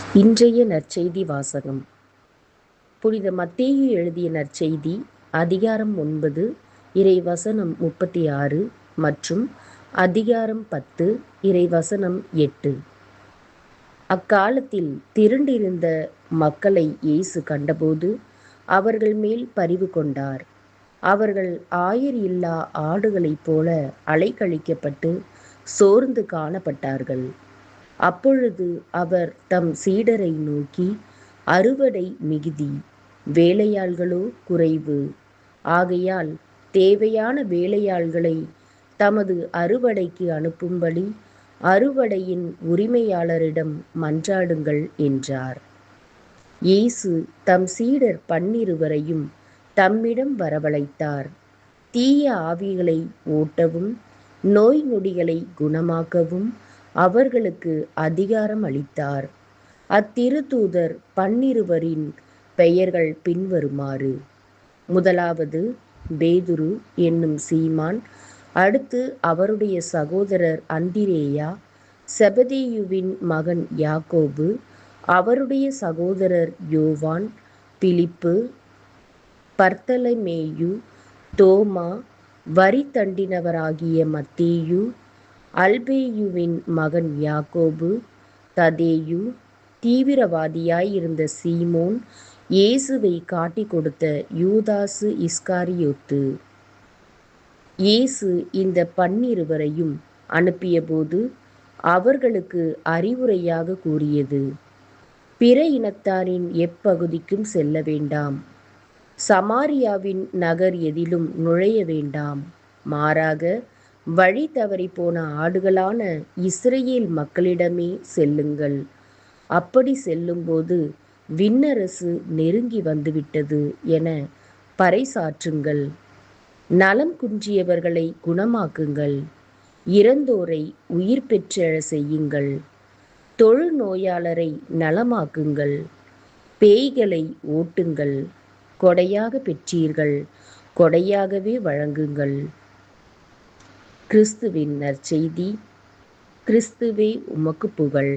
இன்றைய நற்செய்தி வாசகம். புனித மத்தேயு எழுதிய நற்செய்தி அதிகாரம் 9 இறைவசனம் 36 மற்றும் அதிகாரம் 10 இறைவசனம் 8. அக்காலத்தில் திரண்டிருந்த மக்களை இயேசு கண்டபோது அவர்கள் மேல் பரிவு கொண்டார். அவர்கள் ஆயர் இல்லா ஆடுகளைப் போல அலைக்கழிக்கப்பட்டு சோர்ந்து காணப்பட்டார்கள். அப்பொழுது அவர் தம் சீடரை நோக்கி, அறுவடை மிகுதி, வேலையாள்களோ குறைவு. ஆகையால் தேவையான வேலையாள்களை தமது அறுவடைக்கு அனுப்பும்படி அறுவடையின் உரிமையாளரிடம் மன்றாடுங்கள் என்றார். இயேசு தம் சீடர் 12 தம்மிடம் வரவழைத்தார். தீய ஆவிகளை ஓட்டவும் நோய் நொடிகளை குணமாக்கவும் அவர்களுக்கு அதிகாரம் அளித்தார். அத்திருத்தூதர் 12 பெயர்கள் பின்வருமாறு: முதலாவது பேதுரு என்னும் சீமான், அடுத்து அவருடைய சகோதரர் அந்திரேயா, செபதேயுவின் மகன் யாக்கோபு, அவருடைய சகோதரர் யோவான், பிலிப்பு, பர்த்தலமேயு, தோமா, வரி தண்டினவராகிய மத்தேயு, அல்பேயுவின் மகன் யாக்கோபு, ததேயு, தீவிரவாதியாயிருந்த சீமோன், இயேசுவை காட்டிக் கொடுத்த யூதாசு இஸ்காரியோத்து. இயேசு இந்த 12 அனுப்பியபோது அவர்களுக்கு அறிவுரையாக கூறியது: பிற இனத்தாரின் எப்பகுதிக்கும் செல்ல வேண்டாம், சமாரியாவின் நகர் எதிலும் நுழைய வேண்டாம். மாறாக வழி தவறி போன ஆடுகளான இஸ்ரயேல் மக்களிடமே செல்லுங்கள். அப்படி செல்லும்போது விண்ணரசு நெருங்கி வந்துவிட்டது என பறைசாற்றுங்கள். நலம் குன்றியவர்களை குணமாக்குங்கள். இறந்தோரை உயிர் பெற்றெழச் செய்யுங்கள். தொழுநோயாளரை நலமாக்குங்கள். பேய்களை ஓட்டுங்கள். கொடையாக பெற்றீர்கள், கொடையாகவே வழங்குங்கள். கிறிஸ்துவின் நற்செய்தி. கிறிஸ்துவே உமக்கு புகழ்.